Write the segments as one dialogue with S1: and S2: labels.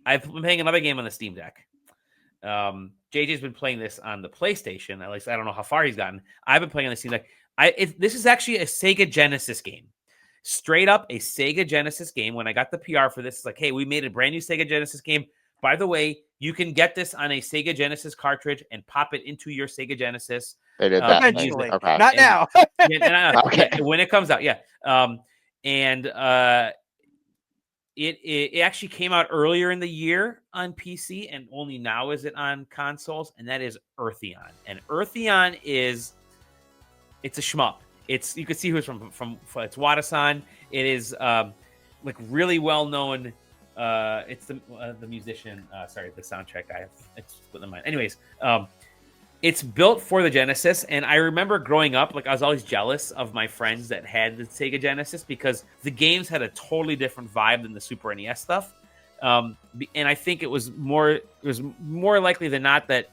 S1: I've been playing another game on the Steam Deck. JJ's been playing this on the PlayStation. At least I don't know how far he's gotten. I've been playing on the Steam Deck. This is actually a Sega Genesis game. Straight up a Sega Genesis game. When I got the PR for this, it's like, hey, we made a brand new Sega Genesis game. By the way, you can get this on a Sega Genesis cartridge and pop it into your Sega Genesis.
S2: They did that
S3: eventually.
S2: Okay.
S3: Not now.
S2: Okay.
S1: When it comes out, yeah. It actually came out earlier in the year on PC, and only now is it on consoles, and that is Earthion. And Earthion it's a shmup. You can see who it's from it's Wada-san. It is like really well known. It's the musician. Sorry, the soundtrack guy. It's put in mind. Anyways, it's built for the Genesis, and I remember growing up, like I was always jealous of my friends that had the Sega Genesis because the games had a totally different vibe than the Super NES stuff. And I think it was more likely than not that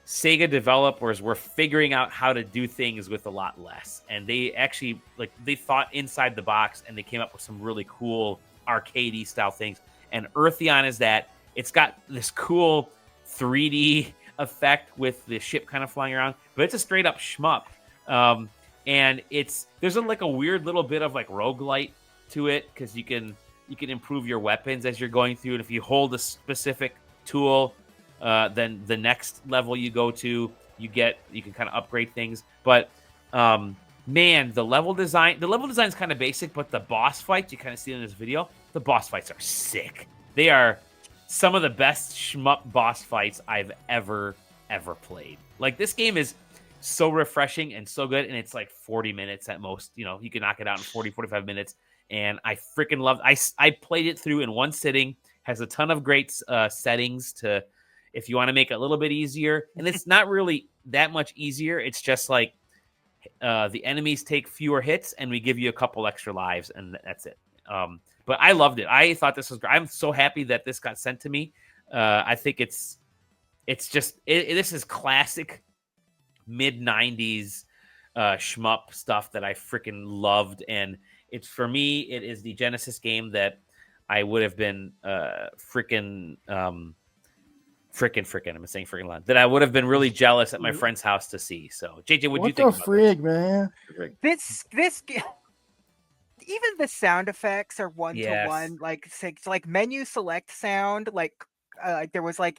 S1: Sega developers were figuring out how to do things with a lot less, and they actually they thought inside the box, and they came up with some really cool arcadey style things. And Earthion is that. It's got this cool 3D effect with the ship kind of flying around, but it's a straight up shmup. And there's a weird little bit of roguelite to it, because you can improve your weapons as you're going through, and if you hold a specific tool, then the next level you go to, you can kind of upgrade things. But man, the level design is kind of basic, but the boss fights, you kind of see in this video, the boss fights are sick. They are some of the best shmup boss fights I've ever played. This game is so refreshing and so good, and it's 40 minutes at most. You can knock it out in 45 minutes, and I freaking love it. I played it through in one sitting. Has a ton of great settings to, if you want to make it a little bit easier, and it's not really that much easier. It's just the enemies take fewer hits, and we give you a couple extra lives, and that's it. But I loved it. I thought this was great. I'm so happy that this got sent to me. I think this is classic mid-90s shmup stuff that I freaking loved. And for me, it is the Genesis game that I would have been I'm saying freaking a lot. That I would have been really jealous at my friend's house to see. So, JJ, what do you think about
S4: frig, man?
S3: This even the sound effects are one to one, like menu select sound, there was a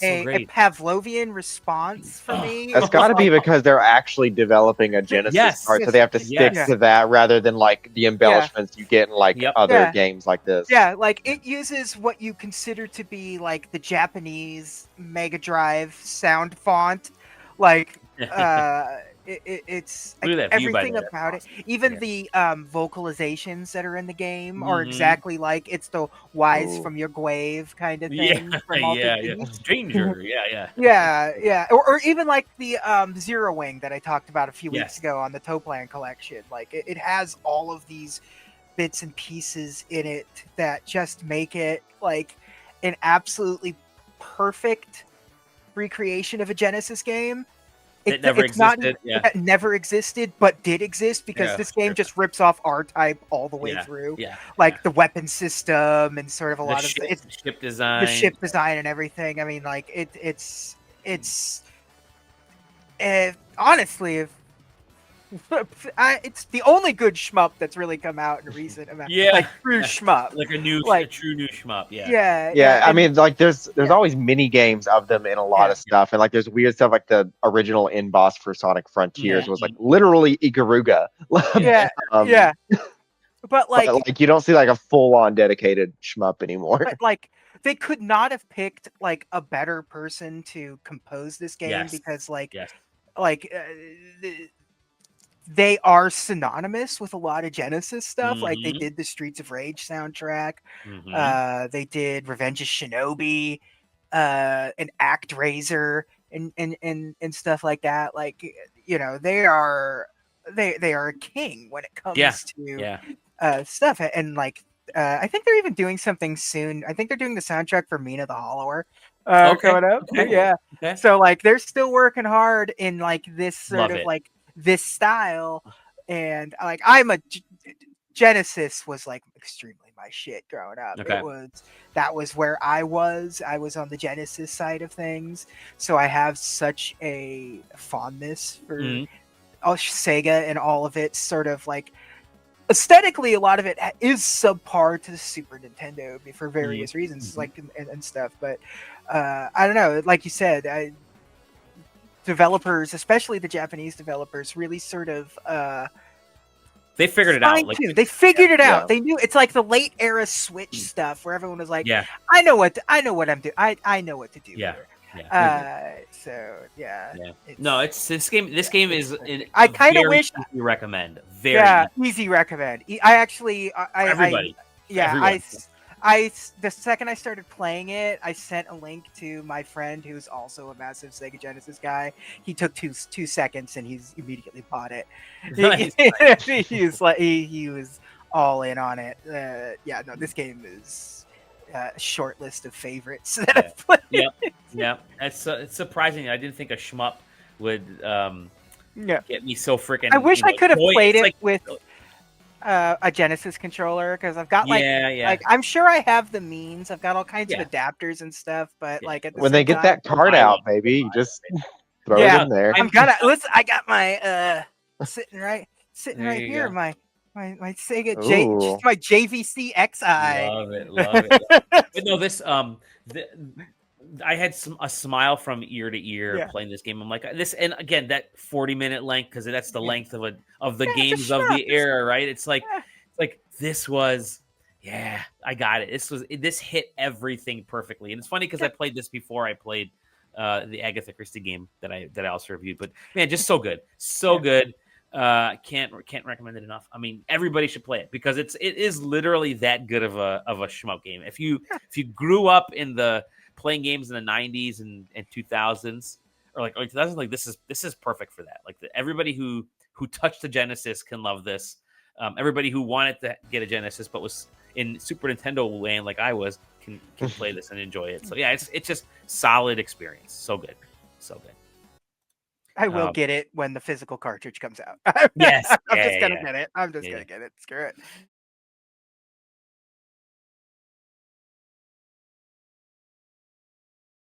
S3: Pavlovian response for me.
S2: That's got to be because they're actually developing a Genesis part, so they have to stick to that rather than the embellishments you get in other games like this.
S3: Yeah, it uses what you consider to be the Japanese Mega Drive sound font, it's everything about it. Even the vocalizations that are in the game are exactly it's the Wise from your grave kind of thing.
S1: Stranger,
S3: or even the Zero Wing that I talked about a few weeks ago on the Toplan collection. It has all of these bits and pieces in it that just make it an absolutely perfect recreation of a Genesis game.
S1: It never existed.
S3: That never existed, but did exist because this game just rips off R-Type all the way through. The weapon system and sort of a lot of
S1: the ship design,
S3: and everything. I mean, honestly, it's the only good shmup that's really come out in a recent amount. True shmup,
S1: a true new shmup.
S2: I mean, there's always mini games of them in a lot of stuff, and there's weird stuff the original end boss for Sonic Frontiers was literally Ikaruga. But you don't see a full on dedicated shmup anymore.
S3: But they could not have picked a better person to compose this game because they are synonymous with a lot of Genesis stuff. They did the Streets of Rage soundtrack. They did Revenge of Shinobi, and ActRaiser, and stuff like that. They are a king when it comes to stuff. And I think they're even doing something soon. I think they're doing the soundtrack for Mina the Hollower coming up. Okay. So they're still working hard in this sort of this style, and I'm a Genesis was extremely my my shit growing up.
S1: Okay.
S3: That was where I was. I was on the Genesis side of things, so I have such a fondness for Sega and all of it. Sort of like aesthetically, a lot of it is subpar to the Super Nintendo for various reasons, like and stuff. But I don't know. Like you said, developers, especially the Japanese developers, really sort of
S1: they figured it out. Like
S3: they figured it out. They knew it's like the late era Switch stuff where everyone was like, I know what I'm doing. I know what to do here. So no,
S1: it's this game. This game is.
S3: I kind of wish
S1: you recommend. Very
S3: easy recommend. I actually,
S1: everybody.
S3: The second I started playing it, I sent a link to my friend who's also a massive Sega Genesis guy. He took two seconds and he's immediately bought it.
S1: Nice.
S3: he was all in on it. This game is a short list of favorites that I've played.
S1: Yeah. It's surprising. I didn't think a shmup would get me so freaking.
S3: I wish I could have played it with a Genesis controller, because I've got like I'm sure I have the means. I've got all kinds of adapters and stuff, but like at the
S2: when
S3: same
S2: they get
S3: time,
S2: that card out, baby, you just throw it in there.
S3: I'm gonna listen. I got my sitting right here.
S1: Go.
S3: My Sega my JVC XI.
S1: Love it. But no, this I had a smile from ear to ear playing this game. I'm like this, and again that 40-minute length, because that's the length of the games of the era, right? It's like this was I got it. This hit everything perfectly, and it's funny because I played this before I played the Agatha Christie game that I also reviewed. But man, just so good, good. Can't recommend it enough. I mean, everybody should play it because it is literally that good of a shmup game. If you grew up in the playing games in the 90s and 2000s or like 2000s, like this is perfect for that. Like everybody who touched the Genesis can love this. Everybody who wanted to get a Genesis but was in Super Nintendo land like I was can play this and enjoy it. So it's just solid experience. So good.
S3: I will get it when the physical cartridge comes out.
S1: Yes.
S3: I'm just gonna get it. I'm just gonna get it. Screw it.